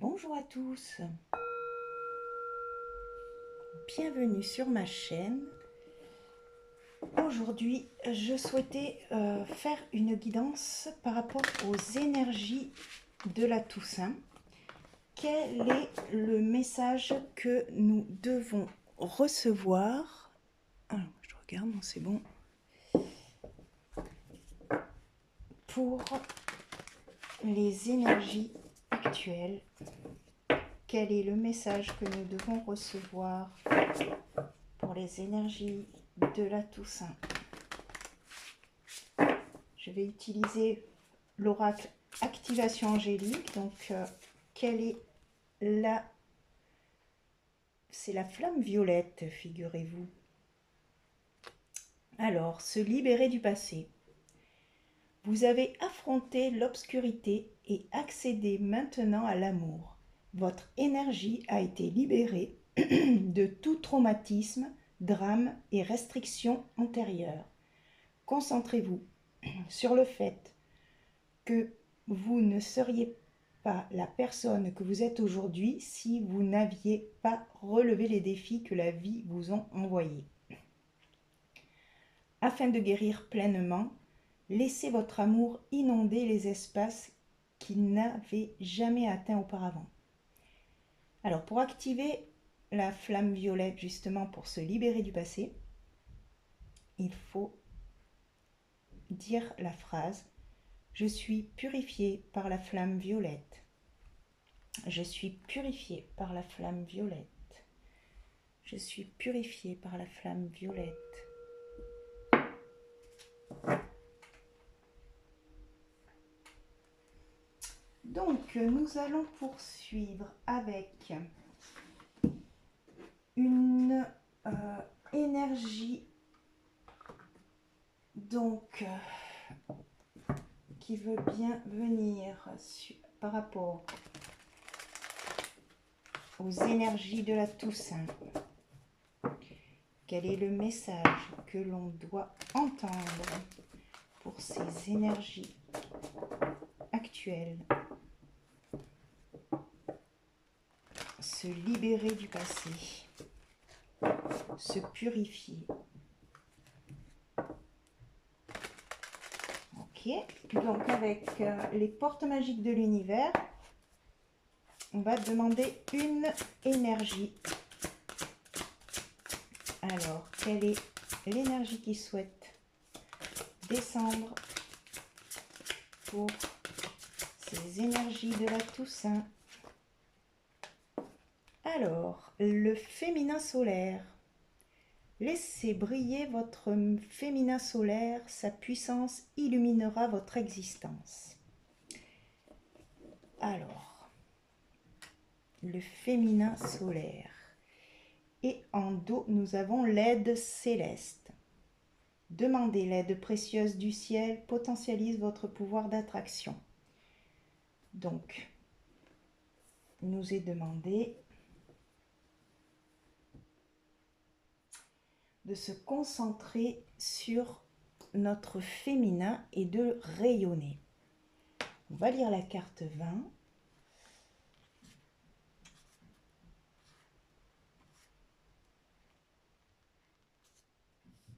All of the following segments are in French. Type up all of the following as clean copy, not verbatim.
Bonjour à tous, bienvenue sur ma chaîne. Aujourd'hui, je souhaitais faire une guidance par rapport aux énergies de la Toussaint. Quel est le message que nous devons recevoir? Alors, je regarde, non, c'est bon. Pour les énergies actuelles, quel est le message que nous devons recevoir pour les énergies de la Toussaint? Je vais utiliser l'oracle activation angélique. Donc, quelle est la... C'est la flamme violette, figurez-vous. Alors, se libérer du passé. Vous avez affronté l'obscurité et accédé maintenant à l'amour. Votre énergie a été libérée de tout traumatisme, drame et restrictions antérieures. Concentrez-vous sur le fait que vous ne seriez pas la personne que vous êtes aujourd'hui si vous n'aviez pas relevé les défis que la vie vous a envoyés. Afin de guérir pleinement, laissez votre amour inonder les espaces qu'il n'avait jamais atteints auparavant. Alors, pour activer la flamme violette, justement pour se libérer du passé, il faut dire la phrase « Je suis purifié par la flamme violette ». Je suis purifié par la flamme violette. Je suis purifié par la flamme violette. Donc, nous allons poursuivre avec une énergie donc qui veut bien venir par rapport aux énergies de la Toussaint. Quel est le message que l'on doit entendre pour ces énergies actuelles? Se libérer du passé, se purifier. Ok, donc avec les portes magiques de l'univers, on va demander une énergie. Alors, quelle est l'énergie qui souhaite descendre pour ces énergies de la Toussaint? Alors, le féminin solaire. Laissez briller votre féminin solaire, sa puissance illuminera votre existence. Alors, le féminin solaire. Et en dos, nous avons l'aide céleste. Demandez l'aide précieuse du ciel, potentialise votre pouvoir d'attraction. Donc, il nous est demandé de se concentrer sur notre féminin et de rayonner. On va lire la carte 20.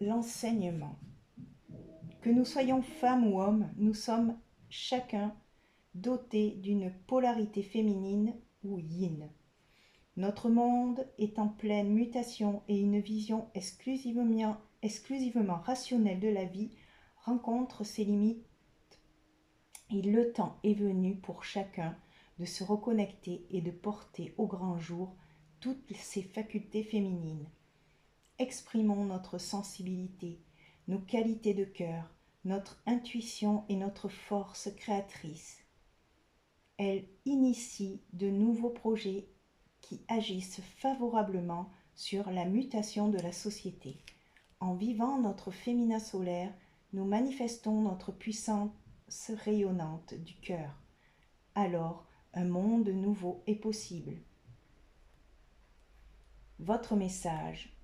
L'enseignement. Que nous soyons femmes ou hommes, nous sommes chacun dotés d'une polarité féminine ou yin. Notre monde est en pleine mutation et une vision exclusivement rationnelle de la vie rencontre ses limites. Et le temps est venu pour chacun de se reconnecter et de porter au grand jour toutes ses facultés féminines. Exprimons notre sensibilité, nos qualités de cœur, notre intuition et notre force créatrice. Elle initie de nouveaux projets qui agissent favorablement sur la mutation de la société. En vivant notre féminin solaire, nous manifestons notre puissance rayonnante du cœur. Alors, un monde nouveau est possible. Votre message.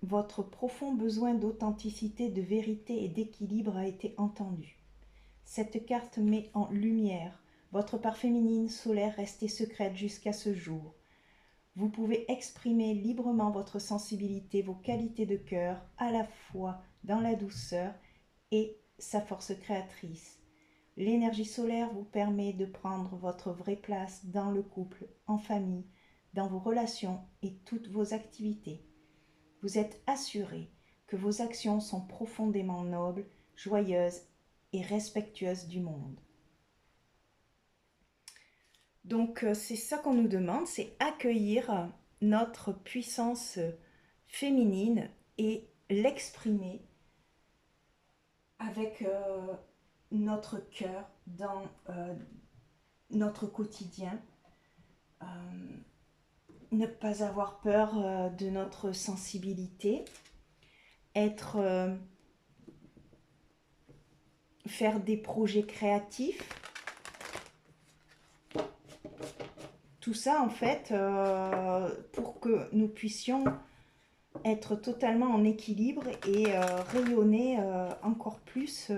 Votre profond besoin d'authenticité, de vérité et d'équilibre a été entendu. Cette carte met en lumière Votre part féminine solaire restait secrète jusqu'à ce jour. Vous pouvez exprimer librement votre sensibilité, vos qualités de cœur, à la fois dans la douceur et sa force créatrice. L'énergie solaire vous permet de prendre votre vraie place dans le couple, en famille, dans vos relations et toutes vos activités. Vous êtes assuré que vos actions sont profondément nobles, joyeuses et respectueuses du monde. Donc c'est ça qu'on nous demande, c'est accueillir notre puissance féminine et l'exprimer avec notre cœur dans notre quotidien. Ne pas avoir peur de notre sensibilité, faire des projets créatifs. Tout ça, en fait, pour que nous puissions être totalement en équilibre et rayonner encore plus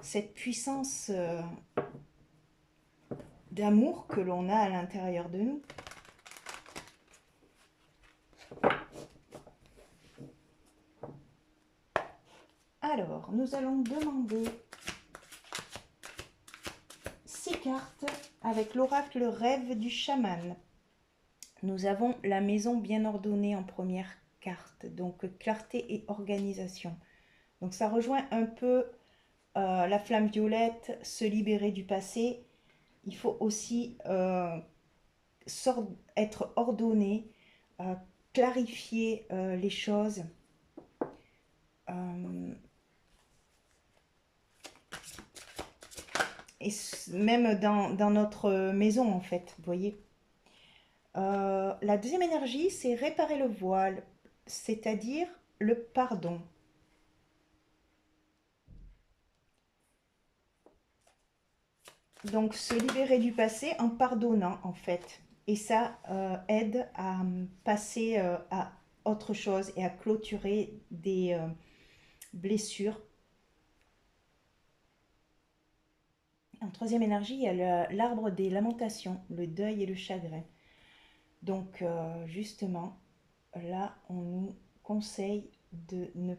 cette puissance d'amour que l'on a à l'intérieur de nous. Alors, nous allons demander 6 cartes avec l'oracle rêve du chaman. Nous avons la maison bien ordonnée en première carte, donc clarté et organisation. Donc ça rejoint un peu la flamme violette, se libérer du passé. Il faut aussi être ordonné, clarifier les choses. Et même dans notre maison, en fait, vous voyez. La deuxième énergie, c'est réparer le voile, c'est-à-dire le pardon. Donc, se libérer du passé en pardonnant, en fait. Et ça aide à passer à autre chose et à clôturer des blessures. En troisième énergie, il y a l'arbre des lamentations, le deuil et le chagrin. Donc, justement, là, on nous conseille de ne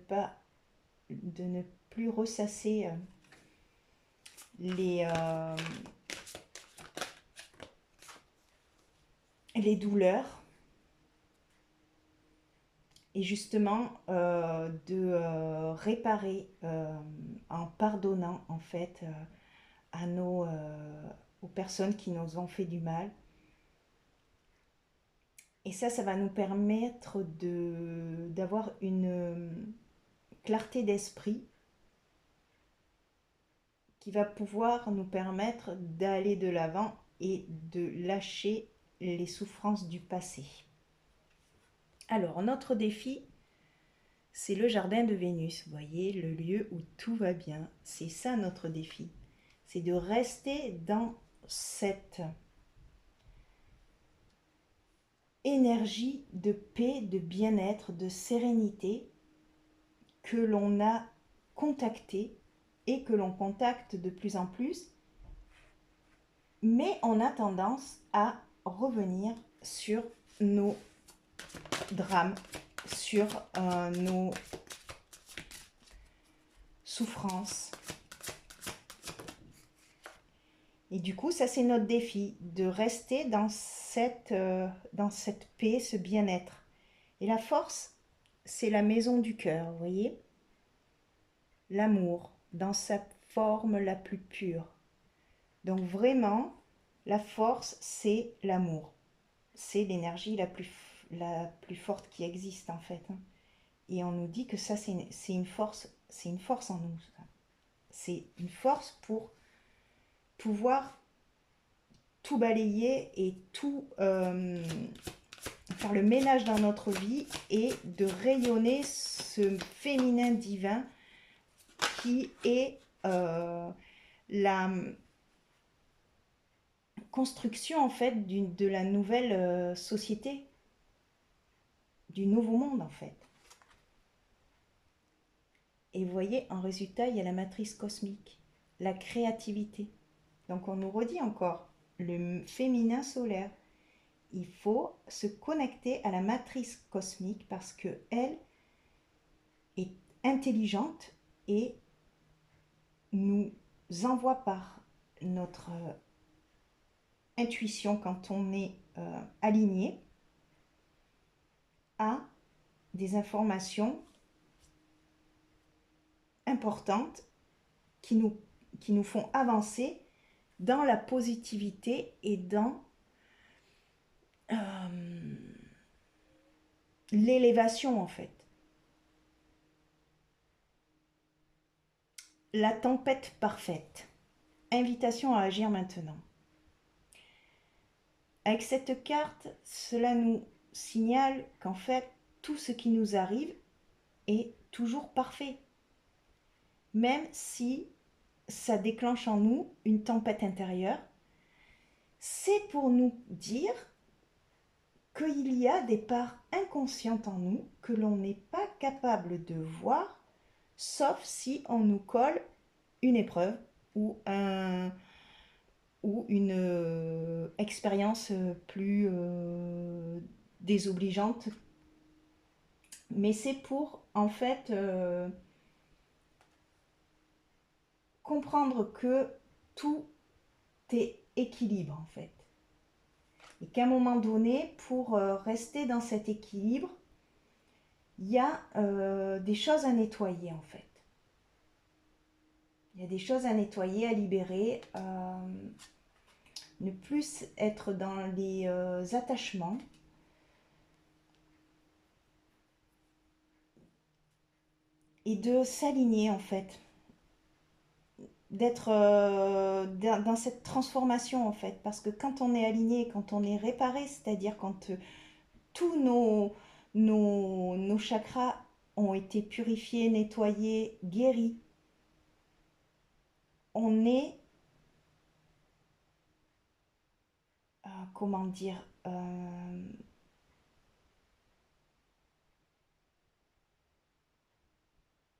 plus ressasser les douleurs et justement de réparer en pardonnant en fait aux personnes qui nous ont fait du mal. Et ça va nous permettre d'avoir une clarté d'esprit qui va pouvoir nous permettre d'aller de l'avant et de lâcher les souffrances du passé. Alors, notre défi, c'est le jardin de Vénus, vous voyez, le lieu où tout va bien. C'est ça notre défi, c'est de rester dans cette énergie de paix, de bien-être, de sérénité que l'on a contactée et que l'on contacte de plus en plus, mais on a tendance à revenir sur nos drames, sur nos souffrances. Et du coup, ça c'est notre défi, de rester dans cette paix, ce bien-être. Et la force, c'est la maison du cœur, vous voyez ? L'amour, dans sa forme la plus pure. Donc vraiment, la force, c'est l'amour. C'est l'énergie la plus forte qui existe en fait. Et on nous dit que ça, c'est une force en nous. C'est une force pour pouvoir tout balayer et tout faire le ménage dans notre vie et de rayonner ce féminin divin qui est la construction en fait de la nouvelle société, du nouveau monde en fait. Et vous voyez, en résultat, il y a la matrice cosmique, la créativité, Donc on nous redit encore, le féminin solaire. Il faut se connecter à la matrice cosmique parce qu'elle est intelligente et nous envoie par notre intuition quand on est aligné à des informations importantes qui nous font avancer dans la positivité et dans l'élévation en fait. La tempête parfaite. Invitation à agir maintenant. Avec cette carte, cela nous signale qu'en fait, tout ce qui nous arrive est toujours parfait. Même si ça déclenche en nous une tempête intérieure, c'est pour nous dire qu'il y a des parts inconscientes en nous que l'on n'est pas capable de voir, sauf si on nous colle une épreuve ou une expérience plus désobligeante. Mais c'est pour, en fait, comprendre que tout est équilibre, en fait. Et qu'à un moment donné, pour rester dans cet équilibre, il y a des choses à nettoyer, en fait. Il y a des choses à nettoyer, à libérer, ne plus être dans les attachements. Et de s'aligner, en fait. D'être dans cette transformation, en fait. Parce que quand on est aligné, quand on est réparé, c'est-à-dire quand tous nos chakras ont été purifiés, nettoyés, guéris, on est, comment dire,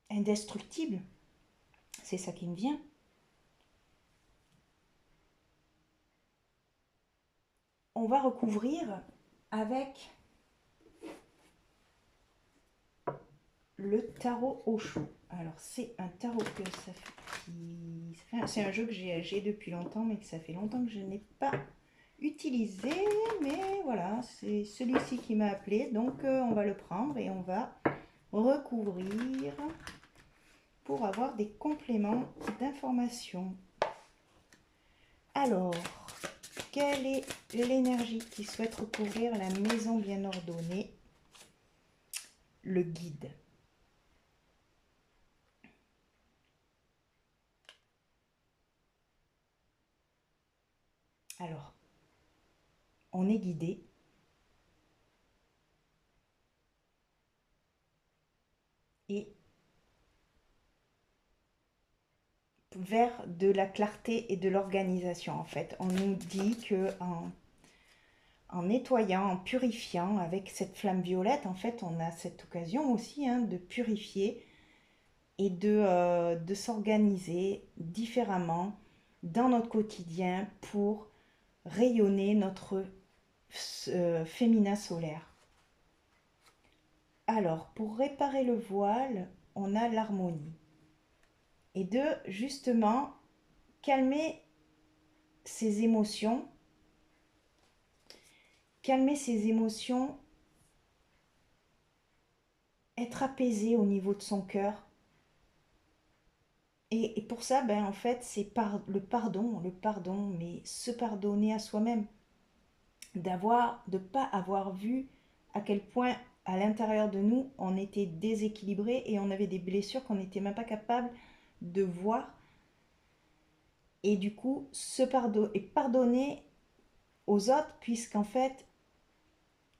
indestructible. C'est ça qui me vient. On va recouvrir avec le tarot Osho. Alors c'est un tarot que ça fait... C'est un jeu que j'ai depuis longtemps, mais que ça fait longtemps que je n'ai pas utilisé. Mais voilà, c'est celui-ci qui m'a appelé. Donc on va le prendre et on va recouvrir pour avoir des compléments d'information. Alors, quelle est l'énergie qui souhaite recouvrir la maison bien ordonnée? Le guide. Alors, on est guidé et vers de la clarté et de l'organisation en fait. On nous dit que en nettoyant, en purifiant avec cette flamme violette, en fait, on a cette occasion aussi de purifier et de s'organiser différemment dans notre quotidien pour rayonner notre féminin solaire. Alors, pour réparer le voile, on a l'harmonie. Et de, justement, calmer ses émotions, être apaisé au niveau de son cœur. Et pour ça, ben, en fait, c'est le pardon, mais se pardonner à soi-même. De ne pas avoir vu à quel point à l'intérieur de nous, on était déséquilibré et on avait des blessures qu'on n'était même pas capable de voir. Et du coup, pardonner aux autres, puisqu'en fait,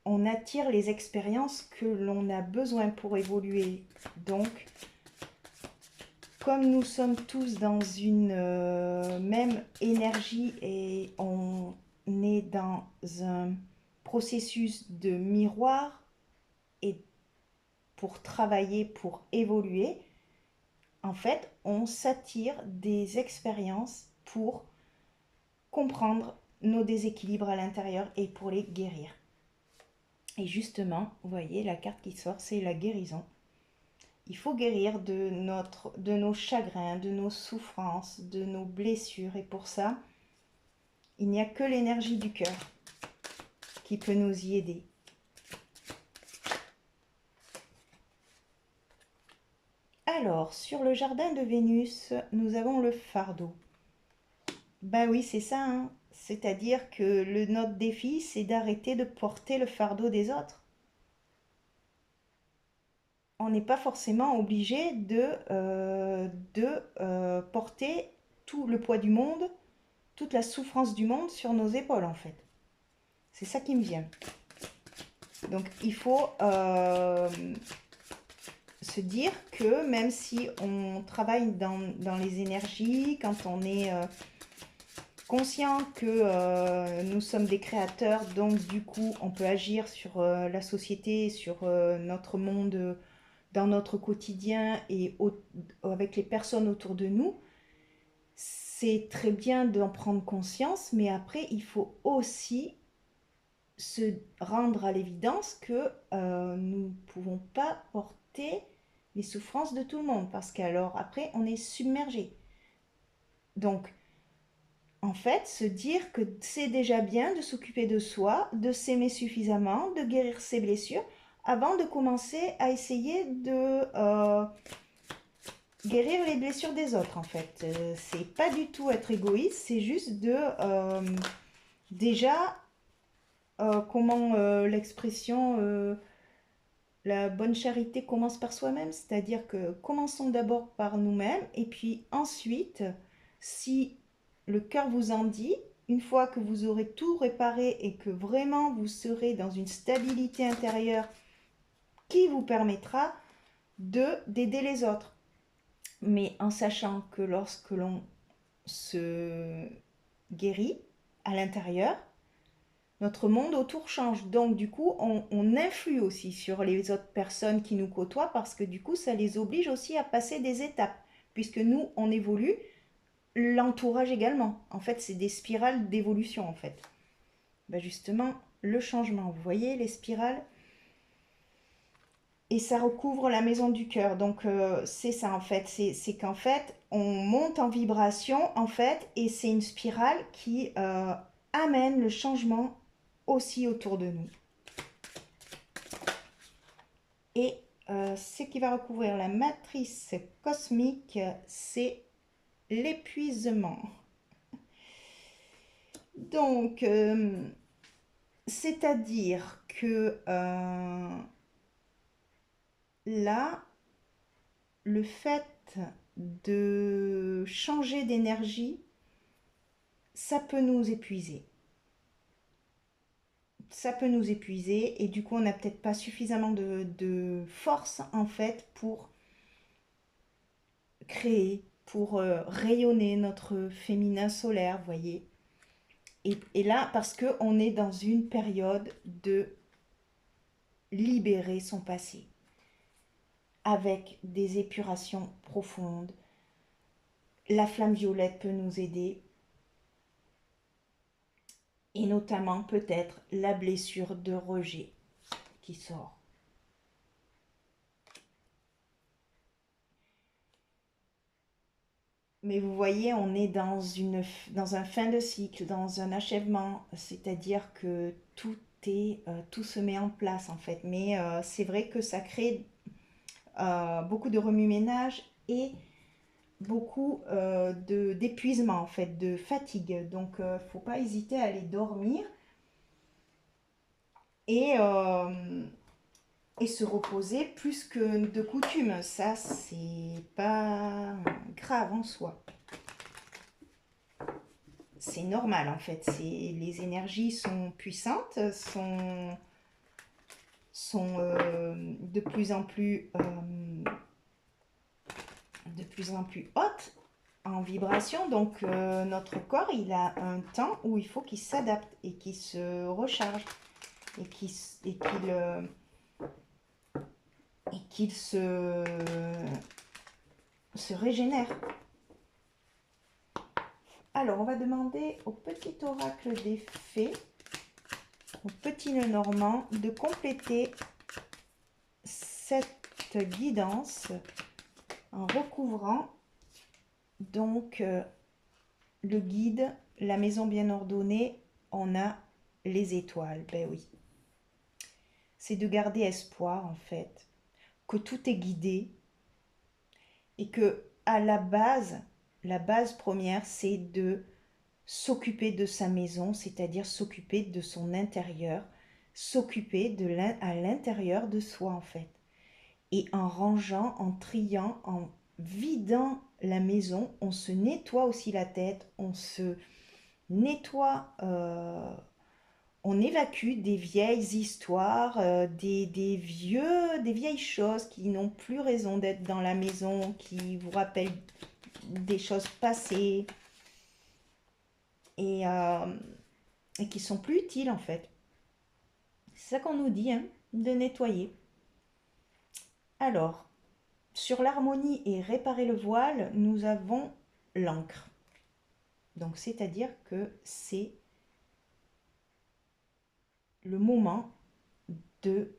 on attire les expériences que l'on a besoin pour évoluer. Donc, comme nous sommes tous dans une même énergie et on est dans un processus de miroir et pour travailler, pour évoluer, en fait, on s'attire des expériences pour comprendre nos déséquilibres à l'intérieur et pour les guérir. Et justement, vous voyez, la carte qui sort, c'est la guérison. Il faut guérir de nos chagrins, de nos souffrances, de nos blessures. Et pour ça, il n'y a que l'énergie du cœur qui peut nous y aider. Alors, sur le jardin de Vénus, nous avons le fardeau. Ben oui, c'est ça, hein. C'est-à-dire que notre défi, c'est d'arrêter de porter le fardeau des autres. On n'est pas forcément obligé de porter tout le poids du monde, toute la souffrance du monde sur nos épaules, en fait. C'est ça qui me vient. Donc, il faut se dire que même si on travaille dans les énergies, quand on est conscient que nous sommes des créateurs, donc du coup on peut agir sur la société, sur notre monde, dans notre quotidien et avec les personnes autour de nous, c'est très bien d'en prendre conscience, mais après il faut aussi se rendre à l'évidence que nous ne pouvons pas porter les souffrances de tout le monde, parce qu'alors après on est submergé. Donc en fait, se dire que c'est déjà bien de s'occuper de soi, de s'aimer suffisamment, de guérir ses blessures, avant de commencer à essayer de guérir les blessures des autres, en fait. C'est pas du tout être égoïste, c'est juste de déjà, comment l'expression la bonne charité commence par soi-même, c'est-à-dire que commençons d'abord par nous-mêmes, et puis ensuite, si le cœur vous en dit, une fois que vous aurez tout réparé et que vraiment vous serez dans une stabilité intérieure qui vous permettra d'aider les autres. Mais en sachant que lorsque l'on se guérit à l'intérieur, notre monde autour change. Donc du coup, on influe aussi sur les autres personnes qui nous côtoient, parce que du coup, ça les oblige aussi à passer des étapes. Puisque nous, on évolue, l'entourage également. En fait, c'est des spirales d'évolution, en fait. Ben justement, le changement, vous voyez les spirales, et ça recouvre la maison du cœur. Donc c'est ça, en fait. C'est qu'en fait, on monte en vibration, en fait, et c'est une spirale qui amène le changement aussi autour de nous. Et ce qui va recouvrir la matrice cosmique, c'est l'épuisement. Donc, c'est-à-dire que là, le fait de changer d'énergie, ça peut nous épuiser. Ça peut nous épuiser et du coup, on n'a peut-être pas suffisamment de force, en fait, pour créer, pour rayonner notre féminin solaire, vous voyez. Et là, parce qu'on est dans une période de libérer son passé, avec des épurations profondes. La flamme violette peut nous aider, et notamment peut-être la blessure de rejet qui sort. Mais vous voyez, on est dans un fin de cycle, dans un achèvement, c'est-à-dire que tout se met en place en fait. Mais c'est vrai que ça crée beaucoup de remue-ménage et beaucoup d'épuisement en fait, de fatigue. Donc, faut pas hésiter à aller dormir et, euh, et se reposer plus que de coutume. Ça, c'est pas grave en soi. C'est normal en fait. Les énergies sont puissantes, sont de plus en plus hautes en vibration. Donc notre corps, il a un temps où il faut qu'il s'adapte et qu'il se recharge et qu'il se régénère. Alors, on va demander au petit oracle des fées, au petit nœud normand, de compléter cette guidance en recouvrant donc le guide, la maison bien ordonnée, on a les étoiles. Ben oui. C'est de garder espoir en fait, que tout est guidé et que à la base première, c'est de s'occuper de sa maison, c'est-à-dire s'occuper de son intérieur, s'occuper à l'intérieur de soi en fait. Et en rangeant, en triant, en vidant la maison, on se nettoie aussi la tête, on se nettoie, on évacue des vieilles histoires, des vieilles choses qui n'ont plus raison d'être dans la maison, qui vous rappellent des choses passées et, euh, et qui sont plus utiles en fait. C'est ça qu'on nous dit, hein, de nettoyer. Alors, sur l'harmonie et réparer le voile, nous avons l'encre. Donc, c'est-à-dire que c'est le moment de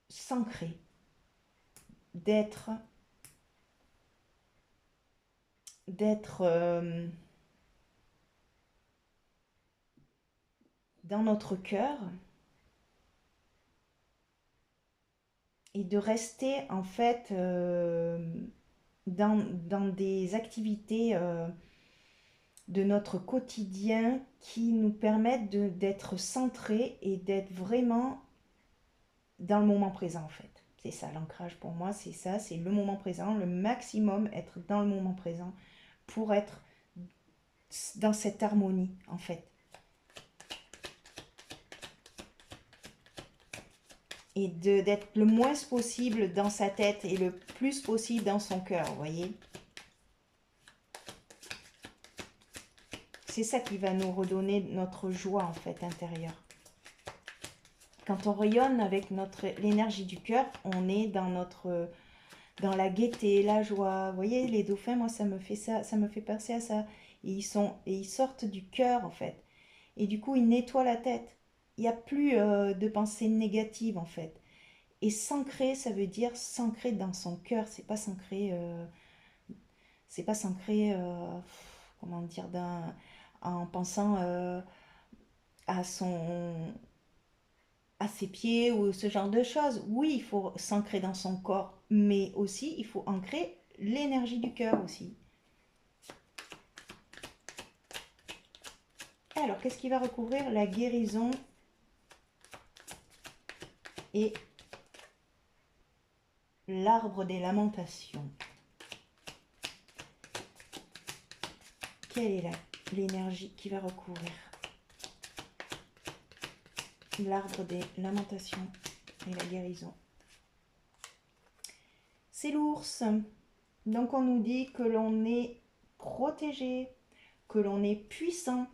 s'ancrer, d'être dans notre cœur et de rester en fait dans des activités de notre quotidien qui nous permettent d'être centrés et d'être vraiment dans le moment présent en fait. C'est ça l'ancrage pour moi, c'est ça, c'est le moment présent, le maximum être dans le moment présent pour être dans cette harmonie en fait. Et d'être le moins possible dans sa tête et le plus possible dans son cœur, vous voyez. C'est ça qui va nous redonner notre joie en fait intérieure. Quand on rayonne avec l'énergie du cœur, on est dans la gaieté, la joie. Vous voyez, les dauphins, moi ça me fait ça, ça me fait penser à ça. Et ils sortent du cœur en fait. Et du coup, ils nettoient la tête. Il n'y a plus de pensées négatives en fait. Et s'ancrer, ça veut dire s'ancrer dans son cœur. C'est pas s'ancrer, comment dire, en pensant à à ses pieds ou ce genre de choses. Oui, il faut s'ancrer dans son corps, mais aussi il faut ancrer l'énergie du cœur aussi. Alors, qu'est-ce qui va recouvrir la guérison et l'arbre des lamentations? Quelle est l'énergie qui va recouvrir l'arbre des lamentations et la guérison? C'est l'ours. Donc on nous dit que l'on est protégé, que l'on est puissant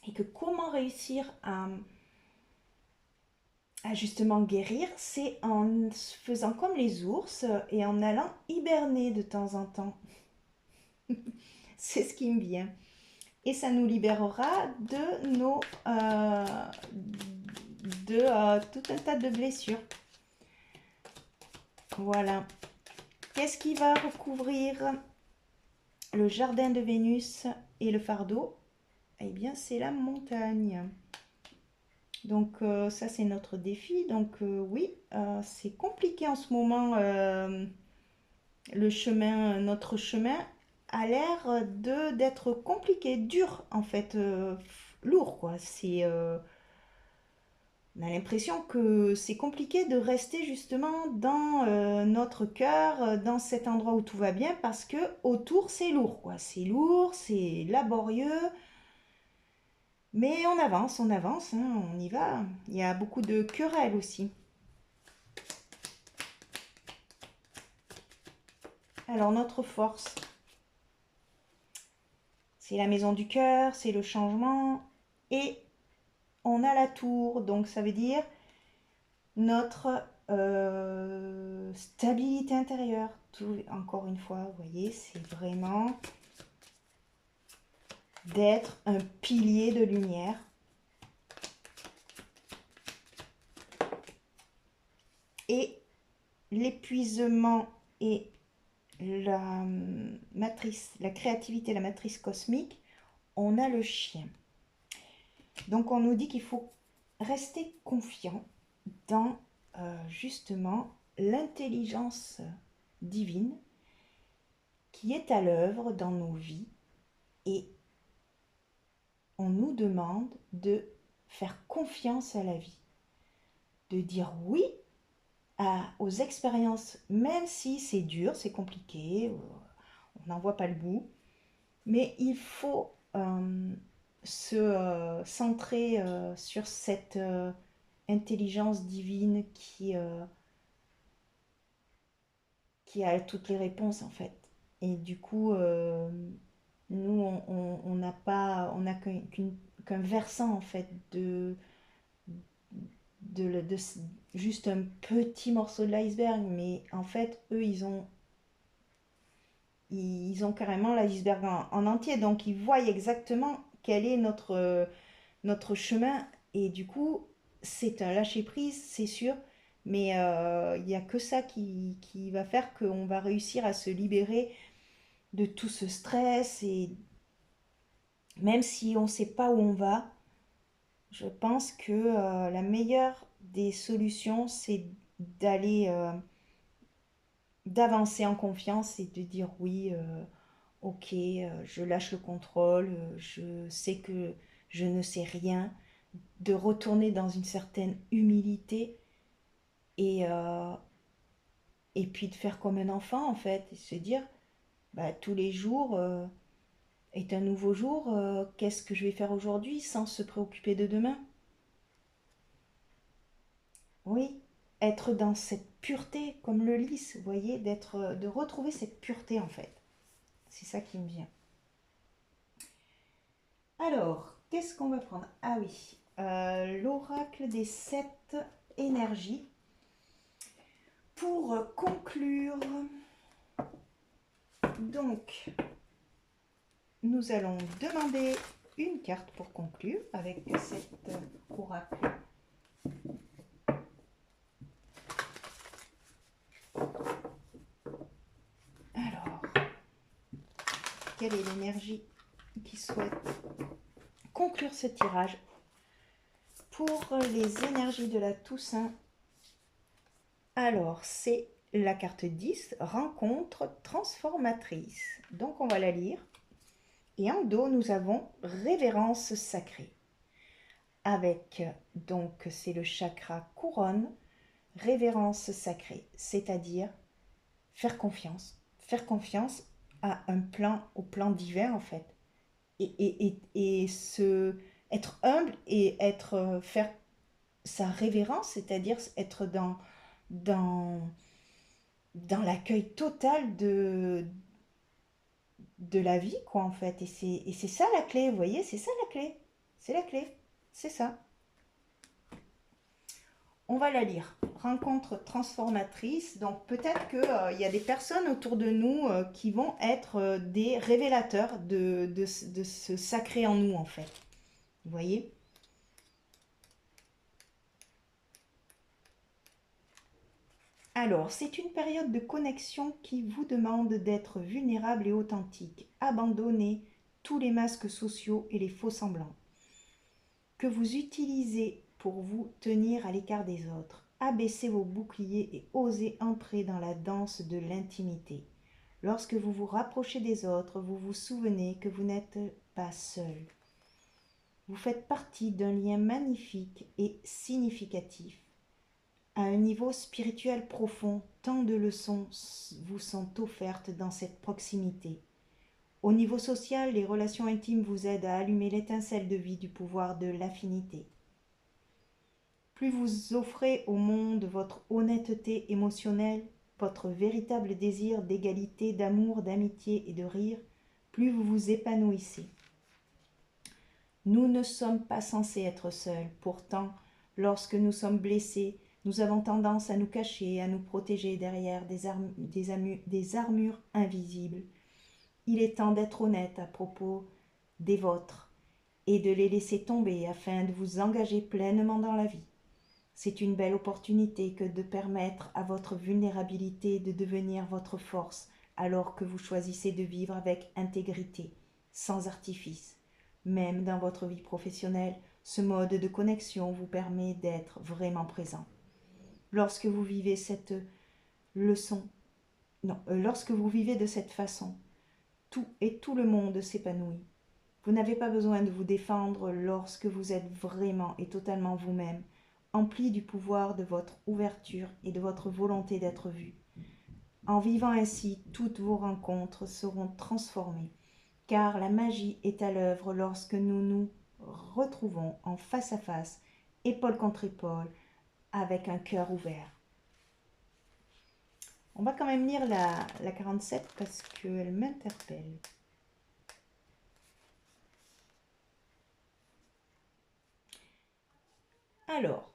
et que comment réussir à justement guérir, c'est en faisant comme les ours et en allant hiberner de temps en temps. C'est ce qui me vient. Et ça nous libérera de tout un tas de blessures. Voilà. Qu'est-ce qui va recouvrir le jardin de Vénus et le fardeau? Eh bien, c'est la montagne. Donc, ça, c'est notre défi. Donc, oui, c'est compliqué en ce moment. Notre chemin a l'air d'être compliqué, dur, en fait, lourd, quoi. On a l'impression que c'est compliqué de rester justement dans notre cœur, dans cet endroit où tout va bien, parce que autour c'est lourd, quoi. C'est lourd, c'est laborieux, mais on avance, hein, on y va. Il y a beaucoup de querelles aussi. Alors notre force, c'est la maison du cœur, c'est le changement, et on a la tour, donc ça veut dire notre stabilité intérieure. Encore une fois, vous voyez, c'est vraiment d'être un pilier de lumière. Et l'épuisement et la matrice, la créativité, la matrice cosmique, on a le chien. Donc on nous dit qu'il faut rester confiant dans justement l'intelligence divine qui est à l'œuvre dans nos vies, et on nous demande de faire confiance à la vie, de dire oui aux expériences, même si c'est dur, c'est compliqué, on n'en voit pas le bout, mais il faut se centrer sur cette intelligence divine qui a toutes les réponses en fait. Et du coup, nous, on n'a pas, on n'a qu'un versant en fait de juste un petit morceau de l'iceberg, mais en fait, eux, ils ont carrément l'iceberg en entier, donc ils voient exactement quel est notre chemin, et du coup, c'est un lâcher-prise, c'est sûr, mais il n'y a que ça qui va faire qu'on va réussir à se libérer de tout ce stress, et même si on ne sait pas où on va, je pense que la meilleure des solutions, c'est d'aller, d'avancer en confiance et de dire oui, ok, je lâche le contrôle, je sais que je ne sais rien, de retourner dans une certaine humilité, et, euh, et puis de faire comme un enfant en fait, et se dire, bah, tous les jours est un nouveau jour, qu'est-ce que je vais faire aujourd'hui sans se préoccuper de demain. Oui, être dans cette pureté, comme le lys, vous voyez, de retrouver cette pureté en fait. C'est ça qui me vient. Alors, qu'est-ce qu'on va prendre? Ah oui, l'oracle des 7 énergies. Pour conclure, donc, nous allons demander une carte pour conclure avec cet oracle. Alors, quelle est l'énergie qui souhaite conclure ce tirage pour les énergies de la Toussaint? Alors, c'est la carte 10, rencontre transformatrice. Donc, on va la lire. Et en dos, nous avons révérence sacrée. Avec, donc, c'est le chakra couronne, révérence sacrée, c'est-à-dire faire confiance à un plan, au plan divin en fait, et être humble et faire sa révérence, c'est-à-dire être dans, dans l'accueil total de la vie, quoi, en fait. Et c'est ça la clé, vous voyez, c'est ça la clé. C'est la clé, c'est ça. On va la lire. Rencontre transformatrice. Donc peut-être qu'il y a des personnes autour de nous qui vont être des révélateurs de ce sacré en nous, en fait. Vous voyez? Alors, c'est une période de connexion qui vous demande d'être vulnérable et authentique. Abandonnez tous les masques sociaux et les faux semblants que vous utilisez pour vous tenir à l'écart des autres. Abaissez vos boucliers et osez entrer dans la danse de l'intimité. Lorsque vous vous rapprochez des autres, vous vous souvenez que vous n'êtes pas seul. Vous faites partie d'un lien magnifique et significatif. À un niveau spirituel profond, tant de leçons vous sont offertes dans cette proximité. Au niveau social, les relations intimes vous aident à allumer l'étincelle de vie du pouvoir de l'affinité. Plus vous offrez au monde votre honnêteté émotionnelle, votre véritable désir d'égalité, d'amour, d'amitié et de rire, plus vous vous épanouissez. Nous ne sommes pas censés être seuls. Pourtant, lorsque nous sommes blessés, nous avons tendance à nous cacher, à nous protéger derrière des armures invisibles. Il est temps d'être honnête à propos des vôtres et de les laisser tomber afin de vous engager pleinement dans la vie. C'est une belle opportunité que de permettre à votre vulnérabilité de devenir votre force alors que vous choisissez de vivre avec intégrité, sans artifice. Même dans votre vie professionnelle, ce mode de connexion vous permet d'être vraiment présent. Lorsque vous vivez cette leçon, lorsque vous vivez de cette façon, tout le monde s'épanouit. Vous n'avez pas besoin de vous défendre lorsque vous êtes vraiment et totalement vous-même, empli du pouvoir de votre ouverture et de votre volonté d'être vu. En vivant ainsi, toutes vos rencontres seront transformées, car la magie est à l'œuvre lorsque nous nous retrouvons en face à face, épaule contre épaule, avec un cœur ouvert. On va quand même lire la 47 parce qu'elle m'interpelle. Alors,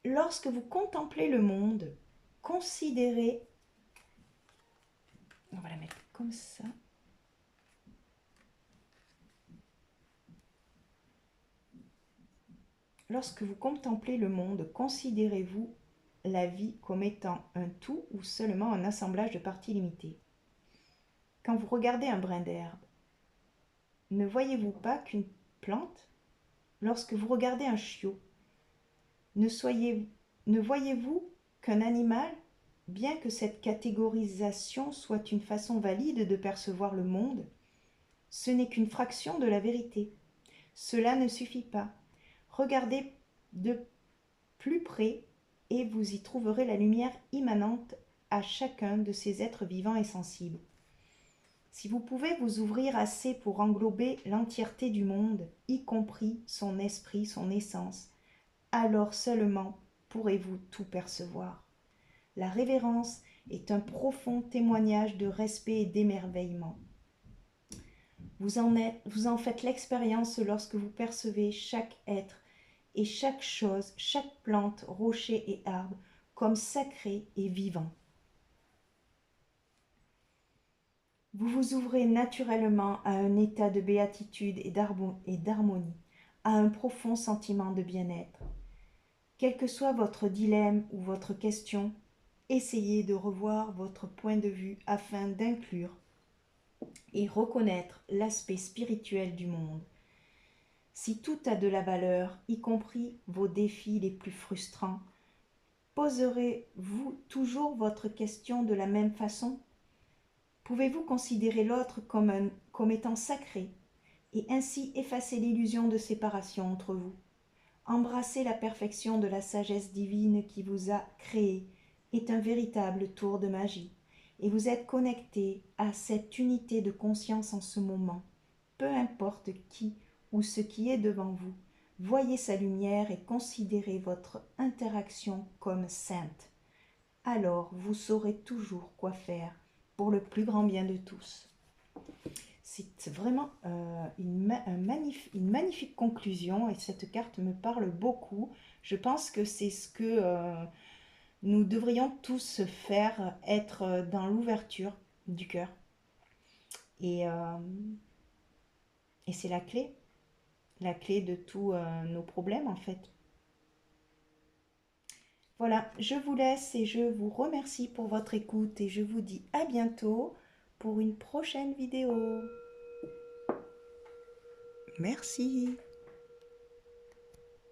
lorsque vous contemplez le monde, considérez... On va la mettre comme ça. Lorsque vous contemplez le monde, considérez-vous la vie comme étant un tout ou seulement un assemblage de parties limitées? Quand vous regardez un brin d'herbe, ne voyez-vous pas qu'une plante? Lorsque vous regardez un chiot, ne voyez-vous qu'un animal? Bien que cette catégorisation soit une façon valide de percevoir le monde, ce n'est qu'une fraction de la vérité. Cela ne suffit pas. Regardez de plus près et vous y trouverez la lumière immanente à chacun de ces êtres vivants et sensibles. Si vous pouvez vous ouvrir assez pour englober l'entièreté du monde, y compris son esprit, son essence, alors seulement pourrez-vous tout percevoir. La révérence est un profond témoignage de respect et d'émerveillement. Vous en faites l'expérience lorsque vous percevez chaque être et chaque chose, chaque plante, rocher et arbre comme sacré et vivant. Vous vous ouvrez naturellement à un état de béatitude et d'harmonie, à un profond sentiment de bien-être. Quel que soit votre dilemme ou votre question, essayez de revoir votre point de vue afin d'inclure et reconnaître l'aspect spirituel du monde. Si tout a de la valeur, y compris vos défis les plus frustrants, poserez-vous toujours votre question de la même façon? Pouvez-vous considérer l'autre comme étant sacré et ainsi effacer l'illusion de séparation entre vous? Embrasser la perfection de la sagesse divine qui vous a créé est un véritable tour de magie et vous êtes connecté à cette unité de conscience en ce moment. Peu importe qui ou ce qui est devant vous, voyez sa lumière et considérez votre interaction comme sainte. Alors vous saurez toujours quoi faire pour le plus grand bien de tous. C'est vraiment une magnifique conclusion et cette carte me parle beaucoup. Je pense que c'est ce que nous devrions tous faire, être dans l'ouverture du cœur. Et c'est la clé de tous nos problèmes en fait. Voilà, je vous laisse et je vous remercie pour votre écoute et je vous dis à bientôt pour une prochaine vidéo. Merci.